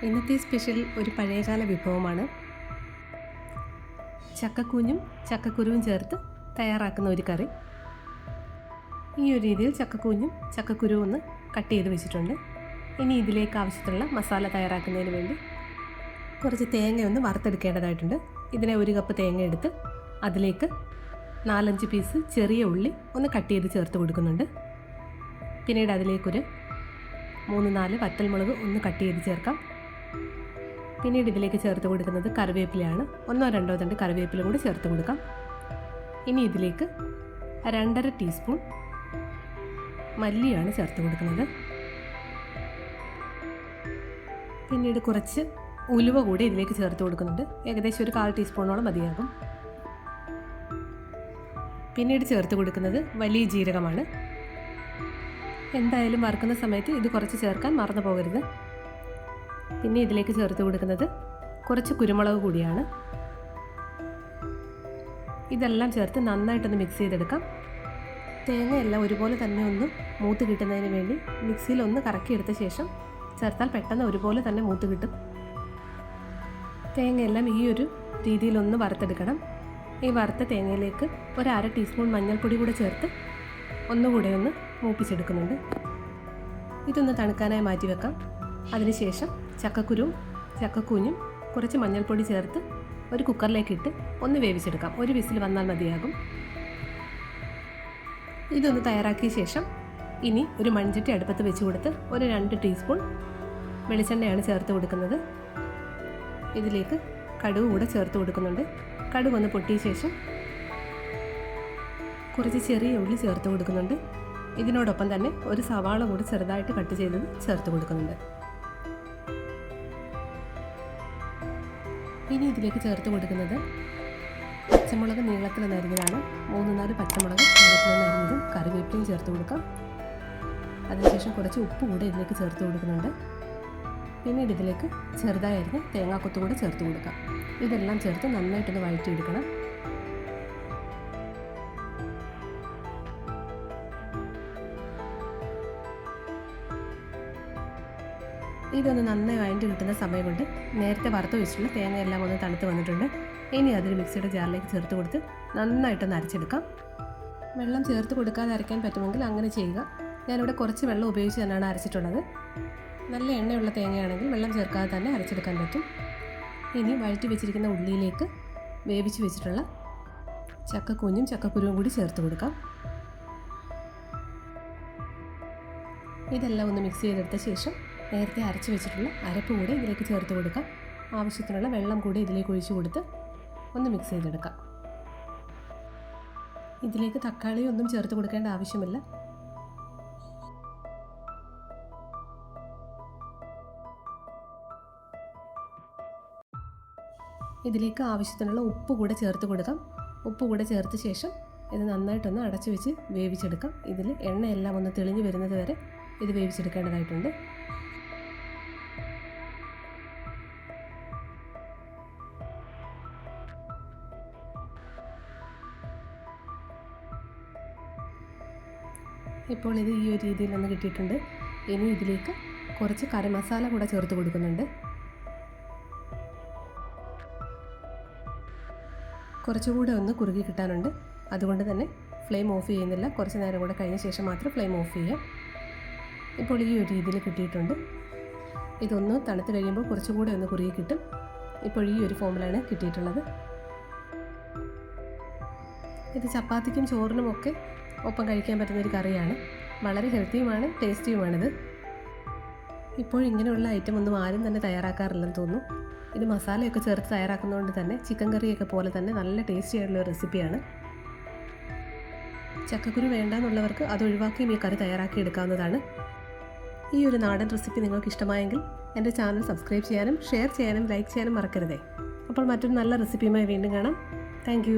ഇന്നത്തെ സ്പെഷ്യൽ ഒരു പഴയകാല വിഭവമാണ്. ചക്കക്കൂഞ്ഞും ചക്കക്കുരുവും ചേർത്ത് തയ്യാറാക്കുന്ന ഒരു കറി. ഈ ഒരു രീതിയിൽ ചക്കക്കൂഞ്ഞും ചക്കക്കുരുവും ഒന്ന് കട്ട് ചെയ്ത് വെച്ചിട്ടുണ്ട്. ഇനി ഇതിലേക്ക് ആവശ്യത്തിലുള്ള മസാല തയ്യാറാക്കുന്നതിന് വേണ്ടി കുറച്ച് തേങ്ങ ഒന്ന് വറുത്തെടുക്കേണ്ടതായിട്ടുണ്ട്. ഇതിനെ 1 കപ്പ് തേങ്ങ എടുത്ത് അതിലേക്ക് 4-5 പീസ് ചെറിയ ഉള്ളി ഒന്ന് കട്ട് ചെയ്ത് ചേർത്ത് കൊടുക്കുന്നുണ്ട്. പിന്നീട് അതിലേക്കൊരു 3-4 വറ്റൽമുളക് ഒന്ന് കട്ട് ചെയ്ത് ചേർക്കാം. പിന്നീട് ഇതിലേക്ക് ചേർത്ത് കൊടുക്കുന്നത് കറിവേപ്പിലയാണ്. 1-2 തണ്ട് കറിവേപ്പില കൂടി ചേർത്ത് കൊടുക്കാം. ഇനി ഇതിലേക്ക് 2.5 ടീസ്പൂൺ മല്ലിയാണ് ചേർത്ത് കൊടുക്കുന്നത്. പിന്നീട് കുറച്ച് ഉലുവ കൂടി ഇതിലേക്ക് ചേർത്ത് കൊടുക്കുന്നുണ്ട്. ഏകദേശം ഒരു 1/4 ടീസ്പൂണോളം മതിയാകും. പിന്നീട് ചേർത്ത് കൊടുക്കുന്നത് വലിയ ജീരകമാണ്. എന്തായാലും വറുക്കുന്ന സമയത്ത് ഇത് കുറച്ച് ചേർക്കാൻ മറന്നു പോകരുത്. പിന്നെ ഇതിലേക്ക് ചേർത്ത് കൊടുക്കുന്നത് കുറച്ച് കുരുമുളക് കൂടിയാണ്. ഇതെല്ലാം ചേർത്ത് നന്നായിട്ടൊന്ന് മിക്സ് ചെയ്തെടുക്കാം. തേങ്ങയെല്ലാം ഒരുപോലെ തന്നെ ഒന്ന് മൂത്ത് കിട്ടുന്നതിന് വേണ്ടി മിക്സിയിൽ ഒന്ന് കറക്കിയെടുത്ത ശേഷം ചേർത്താൽ പെട്ടെന്ന് ഒരുപോലെ തന്നെ മൂത്ത് കിട്ടും. തേങ്ങയെല്ലാം ഈ ഒരു രീതിയിലൊന്ന് വറുത്തെടുക്കണം. ഈ വറുത്ത തേങ്ങയിലേക്ക് 1/2 ടീസ്പൂൺ മഞ്ഞൾപ്പൊടി കൂടെ ചേർത്ത് ഒന്നുകൂടെ ഒന്ന് മൂപ്പിച്ചെടുക്കുന്നുണ്ട്. ഇതൊന്ന് തണുക്കാനായി മാറ്റി വെക്കാം. അതിനുശേഷം ചക്കക്കുരുവും ചക്കക്കൂഞ്ഞും കുറച്ച് മഞ്ഞൾപ്പൊടി ചേർത്ത് ഒരു കുക്കറിലേക്ക് ഇട്ട് ഒന്ന് വേവിച്ചെടുക്കാം. 1 വിസിൽ വന്നാൽ മതിയാകും. ഇതൊന്ന് തയ്യാറാക്കിയ ശേഷം ഇനി ഒരു മൺചട്ടി അടുപ്പത്ത് വെച്ച് കൊടുത്ത് ഒരു 2 ടീസ്പൂൺ വെളിച്ചെണ്ണയാണ് ചേർത്ത് കൊടുക്കുന്നത്. ഇതിലേക്ക് കടുക് കൂടെ ചേർത്ത് കൊടുക്കുന്നുണ്ട്. കടുക് ഒന്ന് പൊട്ടിയ ശേഷം കുറച്ച് ചെറിയ ഉള്ളി ചേർത്ത് കൊടുക്കുന്നുണ്ട്. ഇതിനോടൊപ്പം തന്നെ ഒരു സവാള കൂടി ചെറുതായിട്ട് കട്ട് ചെയ്തത് ചേർത്ത് കൊടുക്കുന്നുണ്ട്. ഇനി ഇതിലേക്ക് ചേർത്ത് കൊടുക്കുന്നത് പച്ചമുളക് നീളത്തിൽ നരിഞ്ഞതാണ്. 3-4 പച്ചമുളക് നീളത്തിൽ നരിഞ്ഞതും കറിവേപ്പിലയും ചേർത്ത് കൊടുക്കാം. അതിനുശേഷം കുറച്ച് ഉപ്പ് കൂടെ ഇതിലേക്ക് ചേർത്ത് കൊടുക്കുന്നുണ്ട്. പിന്നീട് ഇതിലേക്ക് ചെറുതായി അരിഞ്ഞ് തേങ്ങാക്കൊത്ത് കൂടെ ചേർത്ത് കൊടുക്കാം. ഇതെല്ലാം ചേർത്ത് നന്നായിട്ടൊന്ന് വഴറ്റിയെടുക്കണം. ഇതൊന്ന് നന്നായി വഴറ്റി കിട്ടുന്ന സമയം കൊണ്ട് നേരത്തെ വറുത്ത് വെച്ചിട്ടുള്ള തേങ്ങയെല്ലാം ഒന്ന് തണുത്ത് വന്നിട്ടുണ്ട്. ഇനി അതിൽ മിക്സിയുടെ ജാറിലേക്ക് ചേർത്ത് കൊടുത്ത് നന്നായിട്ടൊന്ന് അരച്ചെടുക്കാം. വെള്ളം ചേർത്ത് കൊടുക്കാതെ അരയ്ക്കാൻ പറ്റുമെങ്കിൽ അങ്ങനെ ചെയ്യുക. ഞാനിവിടെ കുറച്ച് വെള്ളം ഉപയോഗിച്ച് തന്നെയാണ് അരച്ചിട്ടുള്ളത്. നല്ല എണ്ണയുള്ള തേങ്ങയാണെങ്കിൽ വെള്ളം ചേർക്കാതെ തന്നെ അരച്ചെടുക്കാൻ പറ്റും. ഇനി വഴറ്റി വെച്ചിരിക്കുന്ന ഉള്ളിയിലേക്ക് വേവിച്ച് വെച്ചിട്ടുള്ള ചക്കക്കൂഞ്ഞും ചക്കക്കുരുവും കൂടി ചേർത്ത് കൊടുക്കാം. ഇതെല്ലാം ഒന്ന് മിക്സ് ചെയ്തെടുത്ത ശേഷം നേരത്തെ അരച്ച് വെച്ചിട്ടുള്ള അരപ്പ് കൂടി ഇതിലേക്ക് ചേർത്ത് കൊടുക്കാം. ആവശ്യത്തിനുള്ള വെള്ളം കൂടി ഇതിലേക്ക് ഒഴിച്ചു കൊടുത്ത് ഒന്ന് മിക്സ് ചെയ്തെടുക്കാം. ഇതിലേക്ക് തക്കാളി ഒന്നും ചേർത്ത് കൊടുക്കേണ്ട ആവശ്യമില്ല. ഇതിലേക്ക് ആവശ്യത്തിനുള്ള ഉപ്പ് കൂടെ ചേർത്ത് കൊടുക്കാം. ഉപ്പ് കൂടെ ചേർത്ത ശേഷം ഇത് നന്നായിട്ടൊന്ന് അടച്ചു വെച്ച് വേവിച്ചെടുക്കാം. ഇതിൽ എണ്ണയെല്ലാം ഒന്ന് തെളിഞ്ഞ് വരുന്നത് വരെ ഇത് വേവിച്ചെടുക്കേണ്ടതായിട്ടുണ്ട്. ഇപ്പോൾ ഇത് ഈ ഒരു രീതിയിലൊന്ന് കിട്ടിയിട്ടുണ്ട്. ഇനി ഇതിലേക്ക് കുറച്ച് കറി മസാല കൂടെ ചേർത്ത് കൊടുക്കുന്നുണ്ട്. കുറച്ചുകൂടെ ഒന്ന് കുറുകി കിട്ടാനുണ്ട്. അതുകൊണ്ട് തന്നെ ഫ്ലെയിം ഓഫ് ചെയ്യുന്നില്ല. കുറച്ച് നേരം കൂടെ കഴിഞ്ഞ ശേഷം മാത്രം ഫ്ലെയിം ഓഫ് ചെയ്യാം. ഇപ്പോൾ ഈ ഒരു രീതിയിൽ കിട്ടിയിട്ടുണ്ട്. ഇതൊന്ന് തണുത്ത് കഴിയുമ്പോൾ കുറച്ചുകൂടെ ഒന്ന് കുറുകി കിട്ടും. ഇപ്പോൾ ഈ ഒരു ഫോമിലാണ് കിട്ടിയിട്ടുള്ളത്. ഇത് ചപ്പാത്തിക്കും ചോറിനും ഒക്കെ ഒപ്പം കഴിക്കാൻ പറ്റുന്നൊരു കറിയാണ്. വളരെ ഹെൽത്തിയുമാണ്, ടേസ്റ്റിയുമാണിത്. ഇപ്പോൾ ഇങ്ങനെയുള്ള ഐറ്റം ഒന്നും ആരും തന്നെ തയ്യാറാക്കാറില്ലെന്ന് തോന്നുന്നു. ഇത് മസാലയൊക്കെ ചേർത്ത് തയ്യാറാക്കുന്നതുകൊണ്ട് തന്നെ ചിക്കൻ കറിയൊക്കെ പോലെ തന്നെ നല്ല ടേസ്റ്റി ആയിട്ടുള്ള റെസിപ്പിയാണ്. ചക്കക്കുരു വേണ്ടാന്നുള്ളവർക്ക് അത് ഒഴിവാക്കിയും ഈ കറി തയ്യാറാക്കി എടുക്കാവുന്നതാണ്. ഈ ഒരു നാടൻ റെസിപ്പി നിങ്ങൾക്ക് ഇഷ്ടമായെങ്കിൽ എൻ്റെ ചാനൽ സബ്സ്ക്രൈബ് ചെയ്യാനും ഷെയർ ചെയ്യാനും ലൈക്ക് ചെയ്യാനും മറക്കരുതേ. അപ്പോൾ മറ്റൊരു നല്ല റെസിപ്പിയുമായി വീണ്ടും കാണാം. താങ്ക്